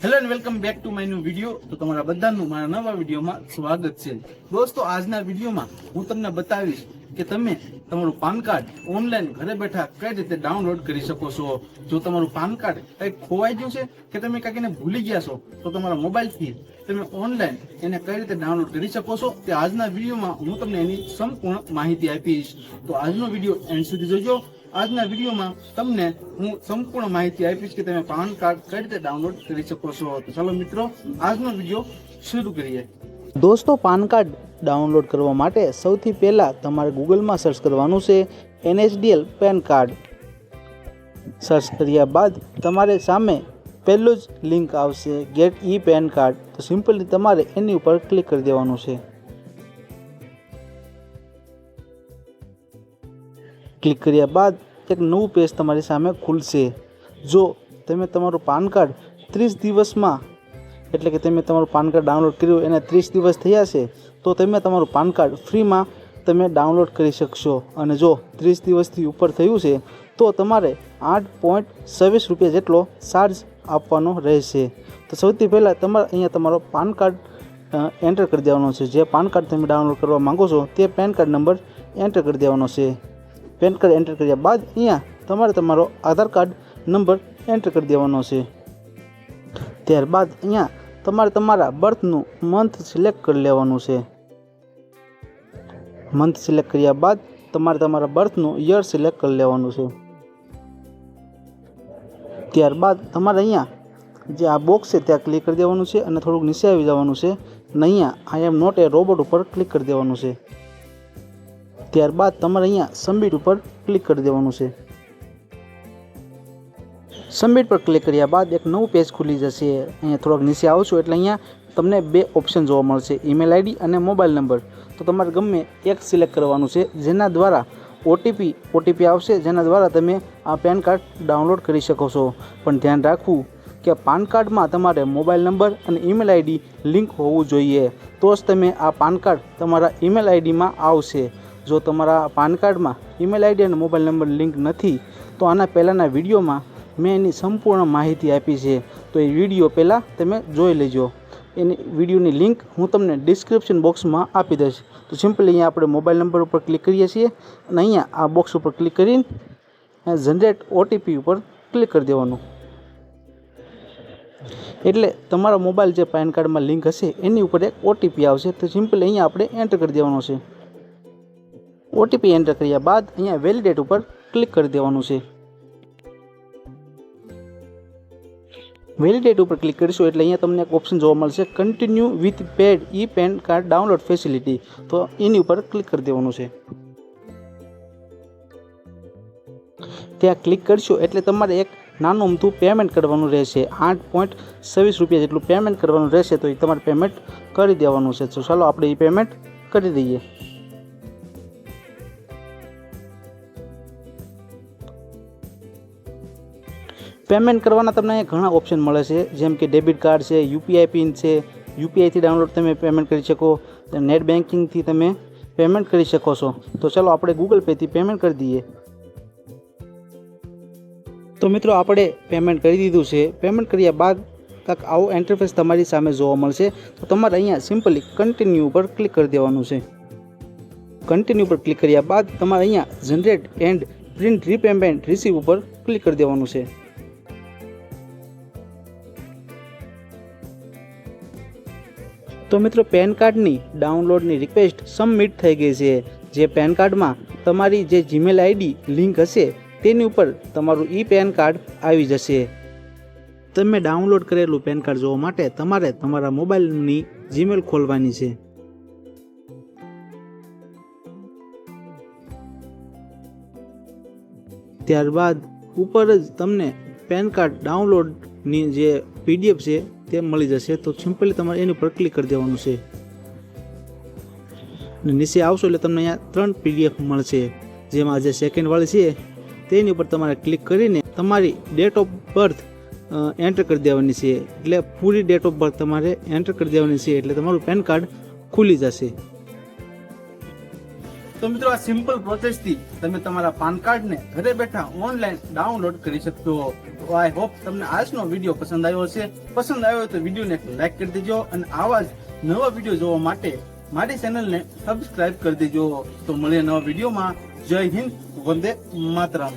Hello and welcome back to my new video. તો તમારા બધાનું મારા નવા વિડીયોમાં સ્વાગત છે। દોસ્તો, આજના વિડીયોમાં હું તમને બતાવીશ કે તમે તમારું પાન કાર્ડ ઓનલાઈન ઘરે બેઠા કઈ રીતે ડાઉનલોડ કરી શકો છો। જો તમારું પાન કાર્ડ કંઈક ખોવાઈ ગયું છે કે તમે કંઈક એને ભૂલી ગયા છો તો તમારા મોબાઈલથી તમે ઓનલાઈન એને કઈ રીતે ડાઉનલોડ કરી શકો છો તે આજના વિડીયોમાં હું તમને એની સંપૂર્ણ માહિતી આપીશ। તો આજનો વિડીયો એન્ડ સુધી જોજો। આજના વિડીયોમાં તમને હું સંપૂર્ણ માહિતી આપીશ કે તમે પાન કાર્ડ કઈ રીતે ડાઉનલોડ કરી શકો છો। તો ચાલો મિત્રો, આજનો વિડીયો શરૂ કરીએ। દોસ્તો, પાન કાર્ડ ડાઉનલોડ કરવા માટે સૌથી પહેલાં તમારે ગૂગલમાં સર્ચ કરવાનું છે NSDL પેન કાર્ડ। સર્ચ કર્યા બાદ તમારે સામે પહેલું જ લિંક આવશે ગેટ ઈ પેન કાર્ડ। તો સિમ્પલી તમારે એની ઉપર ક્લિક કરી દેવાનું છે। ક્લિક કર્યા બાદ એક નવું પેજ તમારી સામે ખુલશે। જો તમે તમારું પાન કાર્ડ 30 દિવસમાં એટલે કે તમે તમારું પાન કાર્ડ ડાઉનલોડ કર્યું એને 30 દિવસ થયા છે તો તમે તમારું પાન કાર્ડ ફ્રીમાં તમે ડાઉનલોડ કરી શકશો। અને જો 30 દિવસથી ઉપર થયું છે તો તમારે 8.27 રૂપિયા જેટલો ચાર્જ આપવાનો રહેશે। તો સૌથી પહેલાં તમારે અહીંયા તમારો પાન કાર્ડ એન્ટર કરી દેવાનો છે। જે પાન કાર્ડ તમે ડાઉનલોડ કરવા માગો છો તે પેન કાર્ડ નંબર એન્ટર કરી દેવાનો છે। પેન કાર્ડ એન્ટર કર્યા બાદ અહીંયા તમારે તમારો આધાર કાર્ડ નંબર એન્ટર કરી દેવાનો છે। ત્યારબાદ અહીંયા તમારે તમારા બર્થનું મંથ સિલેક્ટ કરી લેવાનું છે। મંથ સિલેક્ટ કર્યા બાદ તમારે તમારા બર્થનું યર સિલેક્ટ કરી લેવાનું છે। ત્યારબાદ તમારે અહીંયા જે આ બોક્સ છે ત્યાં ક્લિક કરી દેવાનું છે અને થોડુંક નીચે આવી જવાનું છે અને અહીંયા આઈ એમ નોટ એ રોબોટ ઉપર ક્લિક કરી દેવાનું છે। ત્યારબાદ તમારે અહીંયા સબમિટ ઉપર ક્લિક કરી દેવાનું છે। સબમિટ પર ક્લિક કર્યા બાદ એક નવું પેજ ખુલી જશે। અહીંયા થોડોક નીચે આવશો એટલે અહીંયા તમને બે ઓપ્શન જોવા મળશે, ઈમેલ આઈડી અને મોબાઈલ નંબર। તો તમારે ગમે એક સિલેક્ટ કરવાનું છે જેના દ્વારા ઓટીપી આવશે, જેના દ્વારા તમે આ પેન કાર્ડ ડાઉનલોડ કરી શકો છો। પણ ધ્યાન રાખવું કે પાન કાર્ડમાં તમારે મોબાઈલ નંબર અને ઈમેલ આઈડી લિંક હોવું જોઈએ, તો જ તમે આ પાન કાર્ડ તમારા ઈમેલ આઈડીમાં આવશે। જો તમારા પાન કાર્ડમાં ઈમેલ આઈડી અને મોબાઈલ નંબર લિંક નથી તો આના પહેલાંના વિડીયોમાં મેં એની સંપૂર્ણ માહિતી આપી છે, તો એ વિડીયો પહેલાં તમે જોઈ લેજો। એની વિડીયોની લિંક હું તમને ડિસ્ક્રિપ્શન બોક્સમાં આપી દઈશ। તો સિમ્પલી અહીંયા આપણે મોબાઈલ નંબર ઉપર ક્લિક કરીએ છીએ અને અહીંયા આ બોક્સ ઉપર ક્લિક કરીને જનરેટ ઓટીપી ઉપર ક્લિક કરી દેવાનું। એટલે તમારા મોબાઈલ જે પેન કાર્ડમાં લિંક હશે એની ઉપર એક ઓટીપી આવશે। તો સિમ્પલી અહીંયા આપણે એન્ટર કરી દેવાનો છે। ઓટીપી એન્ટર કર્યા બાદ અહીંયા વેલિડેટ ઉપર ક્લિક કરી દેવાનું છે। વેલિડેટ ઉપર ક્લિક કરીશું એટલે અહીંયા તમને એક ઓપ્શન જોવા મળશે continue with paid e PAN card download facility. તો એની ઉપર ક્લિક કરી દેવાનું છે। ત્યાં ક્લિક કરશો એટલે તમારે એક નાનું અમથું પેમેન્ટ કરવાનું રહેશે, 8.27 રૂપિયા જેટલું પેમેન્ટ કરવાનું રહેશે। તો એ તમારે પેમેન્ટ કરી દેવાનું છે। તો ચાલો આપણે એ પેમેન્ટ કરી દઈએ। પેમેન્ટ કરવાના તમને ઘણા ઓપ્શન મળે છે, જેમ કે ડેબિટ કાર્ડ છે, યુપીઆઈ પિન છે, યુપીઆઈથી ડાઉનલોડ તમે પેમેન્ટ કરી શકો, નેટ બેન્કિંગથી તમે પેમેન્ટ કરી શકો છો। તો ચાલો આપણે ગૂગલ પેથી પેમેન્ટ કરી દઈએ। તો મિત્રો, આપણે પેમેન્ટ કરી દીધું છે। પેમેન્ટ કર્યા બાદ કાંઈક આવો ઇન્ટરફેસ તમારી સામે જોવા મળશે। તો તમારે અહીંયા સિમ્પલી કન્ટિન્યુ ઉપર ક્લિક કરી દેવાનું છે। કન્ટિન્યુ ઉપર ક્લિક કર્યા બાદ તમારે અહીંયા generate and print repayment receive ઉપર ક્લિક કરી દેવાનું છે। તો મિત્રો, પેન કાર્ડની ડાઉનલોડની રિક્વેસ્ટ સબમિટ થઈ ગઈ છે। જે પેન કાર્ડમાં તમારી જે જીમેલ આઈડી લિંક હશે તેની ઉપર તમારું ઈ પેન કાર્ડ આવી જશે। તમે ડાઉનલોડ કરેલું પેન કાર્ડ જોવા માટે તમારે તમારા મોબાઈલની જીમેલ ખોલવાની છે। ત્યારબાદ ઉપર જ તમને પેન કાર્ડ ડાઉનલોડની જે પીડીએફ છે તે મળી જશે। તો સિમ્પલી તમારે એની ઉપર ક્લિક કરી દેવાનું છે અને નીચે આવશો એટલે તમને અહીંયા 3 પીડીએફ મળશે, જેમાં જે સેકન્ડવાળી છે તેની ઉપર તમારે ક્લિક કરીને તમારી ડેટ ઓફ બર્થ એન્ટર કરી દેવાની છે। એટલે પૂરી ડેટ ઓફ બર્થ તમારે એન્ટર કરી દેવાની છે એટલે તમારું પેન કાર્ડ ખુલી જશે। તો મિત્રો આ સિમ્પલ પ્રોસેસ થી તમે તમારા પાન કાર્ડ ને ઘરે બેઠા ઓનલાઈન ડાઉનલોડ કરી શકશો. તો આઈ હોપ તમને આજનો વિડીયો પસંદ આવ્યો હશે. પસંદ આવ્યો તો વિડીયોને લાઈક કરી દેજો અને આવા જ નવા વિડીયો જોવા માટે મારી ચેનલને સબસ્ક્રાઇબ કરી દેજો. તો મળીએ નવા વિડીયોમાં. જય હિન્દ, વંદે માતરમ.